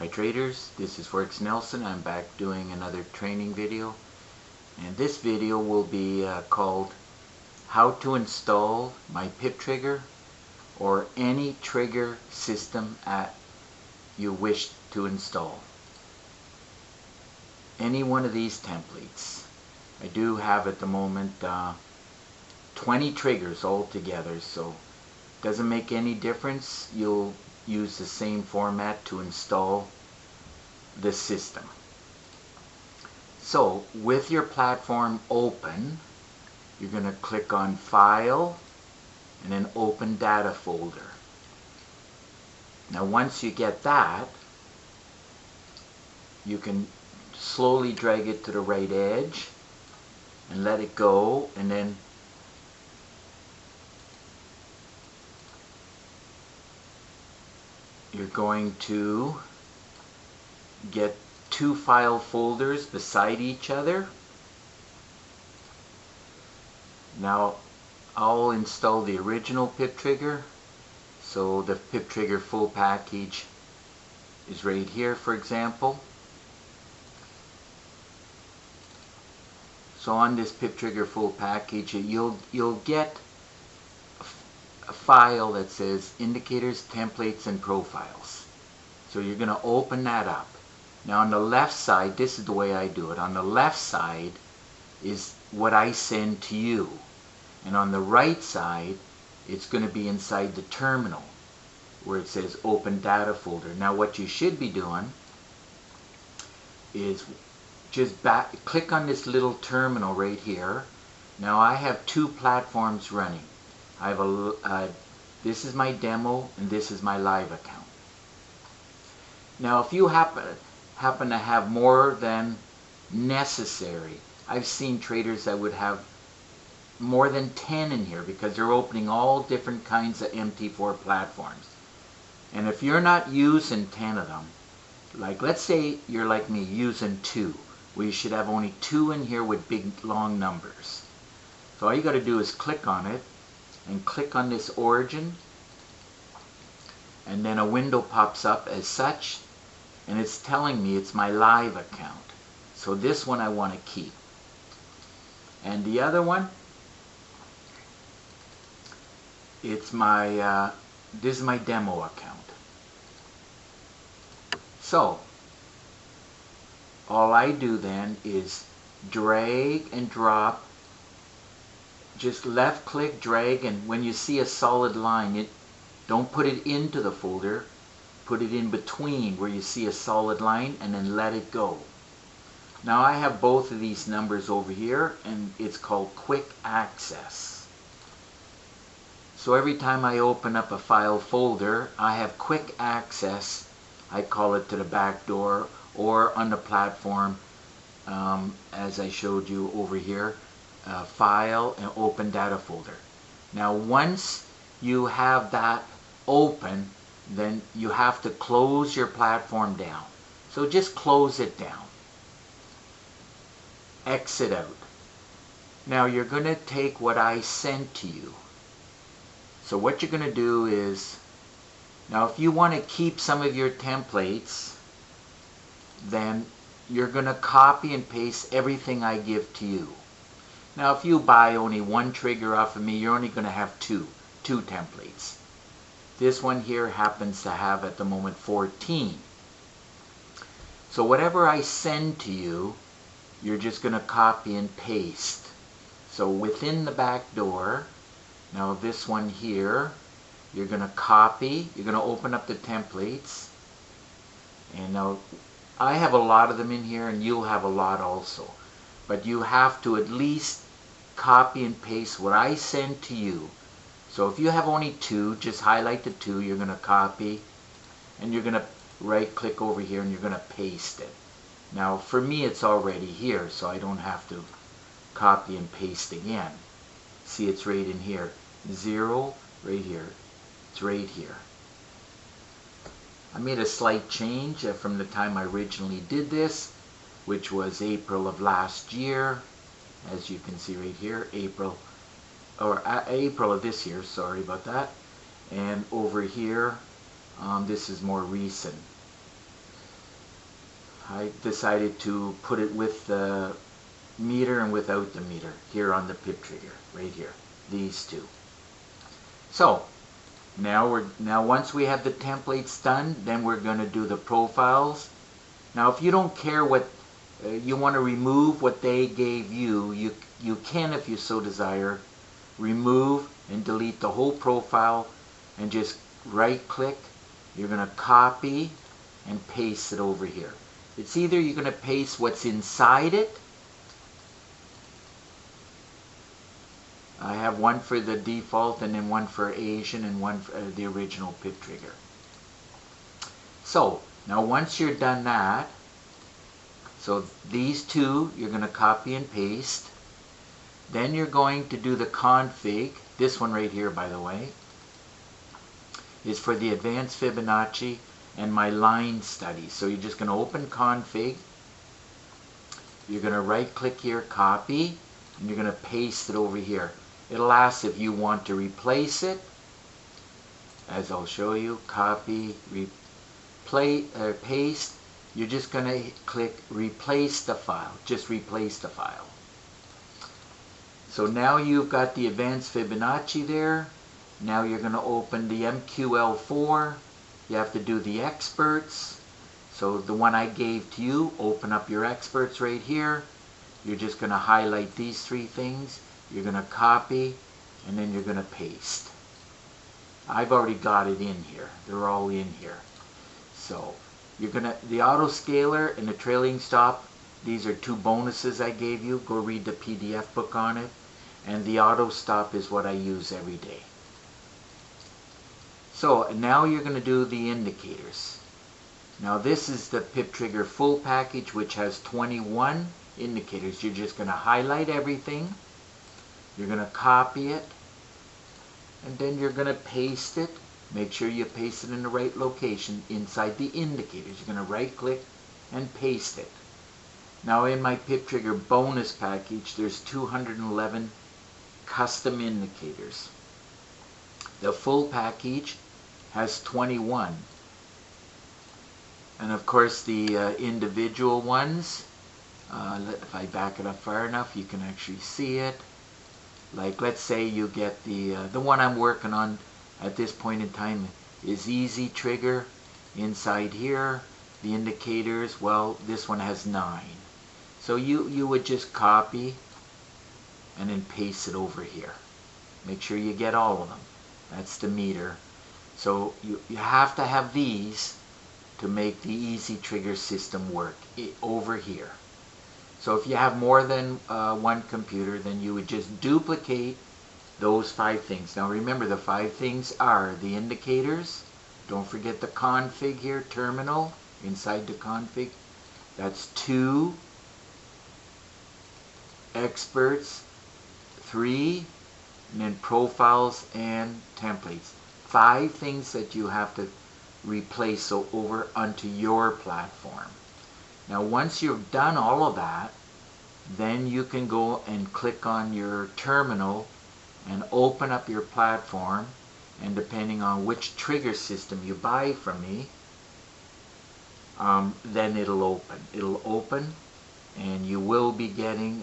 Hi traders, this is Forex Nelson. I'm back doing another training video, and this video will be called How to Install My Pip Trigger or any trigger system you wish to install. Any one of these templates. I do have at the moment 20 triggers altogether, so it doesn't make any difference. You'll use the same format to install the system. So with your platform open, you're going to click on File and then Open Data Folder. Now once you get that, you can slowly drag it to the right edge and let it go, and then you're going to get two file folders beside each other. Now I'll install the original pip trigger, so the pip trigger full package is right here, for example. So on this pip trigger full package, you'll get a file that says indicators, templates, and profiles. So you're going to open that up. Now on the left side, this is the way I do it. On the left side is what I send to you, and on the right side it's going to be inside the terminal where it says Open Data Folder. Now what you should be doing is just click on this little terminal right here. Now I have two platforms running. I have this is my demo and this is my live account. Now if you happen to have more than necessary, I've seen traders that would have more than 10 in here because they're opening all different kinds of MT4 platforms. And if you're not using 10 of them, like let's say you're like me using 2, well, you should have only 2 in here with big long numbers. So all you got to do is click on it and click on this origin, and then a window pops up as such, and it's telling me it's my live account. So this one I want to keep. And the other one, it's my this is my demo account. So all I do then is drag and drop, just left click, drag, and when you see a solid line, don't put it into the folder, put it in between where you see a solid line, and then let it go. Now I have both of these numbers over here, and it's called quick access. So every time I open up a file folder, I have quick access, I call it, to the back door or on the platform, as I showed you over here, File and Open Data Folder. Now once you have that open, then you have to close your platform down. So just close it down. Exit out. Now you're going to take what I sent to you. So what you're going to do is, now if you want to keep some of your templates, then you're going to copy and paste everything I give to you. Now if you buy only one trigger off of me, you're only going to have two templates. This one here happens to have at the moment 14. So whatever I send to you, you're just going to copy and paste. So within the back door, now this one here, you're going to copy, you're going to open up the templates, and now I have a lot of them in here and you'll have a lot also, but you have to at least copy and paste what I send to you. So if you have only 2, just highlight the 2, you're going to copy, and you're going to right click over here and you're going to paste it. Now for me it's already here, so I don't have to copy and paste again. See, it's right in here. 0 right here. It's right here. I made a slight change from the time I originally did this, which was April of last year. As you can see right here, April of this year, sorry about that. And over here, this is more recent. I decided to put it with the meter and without the meter here on the pip trigger, right here, these two. So now once we have the templates done, then we're going to do the profiles. Now if you don't care what you want to remove what they gave you, you can, if you so desire, remove and delete the whole profile and just right click. You're going to copy and paste it over here. It's either you're going to paste what's inside it. I have one for the default and then one for Asian and one for the original pip trigger. So now once you're done that, so these two you're going to copy and paste. Then you're going to do the config. This one right here, by the way, is for the advanced Fibonacci and my line study. So you're just going to open config. You're going to right click here, copy, and you're going to paste it over here. It'll ask if you want to replace it, as I'll show you. Copy, paste. You're just going to click replace the file. Just replace the file. So now you've got the advanced Fibonacci there. Now you're going to open the MQL4. You have to do the experts. So the one I gave to you, open up your experts right here. You're just going to highlight these three things. You're going to copy, and then you're going to paste. I've already got it in here. They're all in here. So you're going to, the auto scaler and the trailing stop, these are two bonuses I gave you. Go read the PDF book on it. And the auto stop is what I use every day. So now you're going to do the indicators. Now this is the pip trigger full package, which has 21 indicators. You're just going to highlight everything. You're going to copy it. And then you're going to paste it. Make sure you paste it in the right location inside the indicators. You're going to right click and paste it. Now in my pip trigger bonus package, there's 211 custom indicators. The full package has 21. And of course the individual ones, if I back it up far enough, you can actually see it. Like let's say you get the one I'm working on at this point in time is EZ Trigger. Inside here, the indicators, well, this one has 9. So you would just copy and then paste it over here. Make sure you get all of them. That's the meter. So you have to have these to make the EZ Trigger system work over here. So if you have more than one computer, then you would just duplicate those 5 things. Now remember, the 5 things are the indicators. Don't forget the config here, terminal, inside the config. That's 2. Experts, 3, and then profiles and templates. 5 things that you have to replace over onto your platform. Now once you've done all of that, then you can go and click on your terminal and open up your platform, and depending on which trigger system you buy from me, then it'll open. It'll open, and you will be getting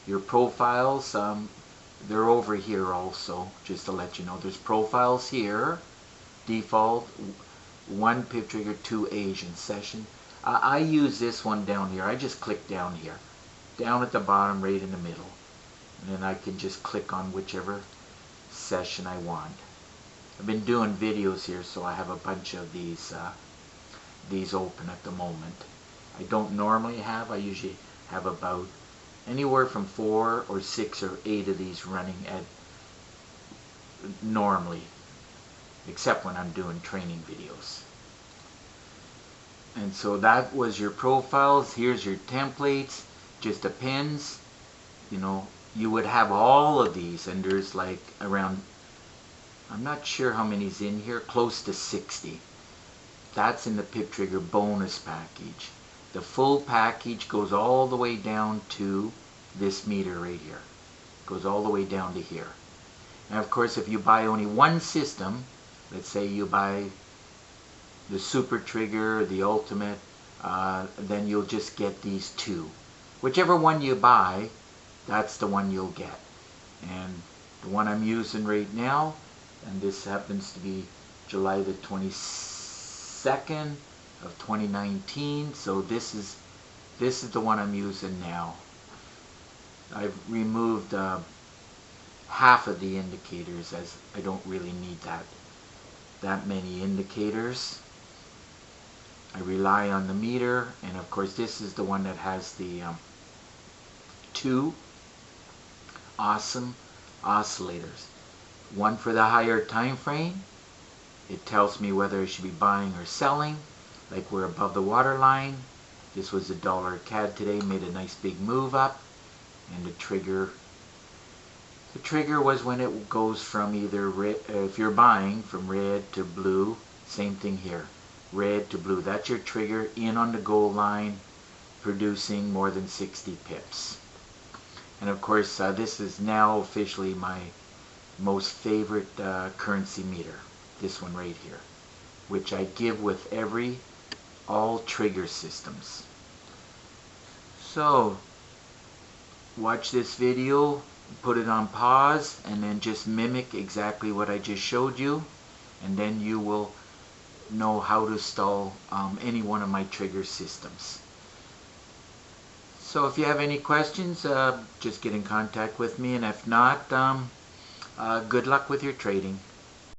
your profiles. They're over here also, just to let you know. There's profiles here, default, 1 pip trigger, 2 Asian session. I use this one down here. I just click down here, down at the bottom, right in the middle, and then I can just click on whichever session I want. I've been doing videos here, so I have a bunch of these open at the moment. I don't normally have. I usually have about anywhere from 4 or 6 or 8 of these running at normally, except when I'm doing training videos. And so that was your profiles. Here's your templates, just the pins. You know, you would have all of these, and there's like around, I'm not sure how many's in here, close to 60. That's in the pip trigger bonus package. The full package goes all the way down to this meter right here. Goes all the way down to here. And of course, if you buy only one system, let's say you buy the super trigger, the ultimate, then you'll just get these two. Whichever one you buy, that's the one you'll get. And the one I'm using right now, and this happens to be July the 22nd of 2019, so this is the one I'm using now. I've removed half of the indicators, as I don't really need that many indicators. I rely on the meter, and of course this is the one that has the two awesome oscillators. One for the higher time frame. It tells me whether I should be buying or selling. Like we're above the water line. This was a dollar CAD today, made a nice big move up. And the trigger was when it goes from either red, if you're buying from red to blue, same thing here. Red to blue, that's your trigger in on the goal line, producing more than 60 pips. And of course, this is now officially my most favorite currency meter, this one right here, which I give with all trigger systems. So, watch this video, put it on pause, and then just mimic exactly what I just showed you, and then you will know how to install any one of my trigger systems. So if you have any questions, just get in contact with me, and if not, good luck with your trading.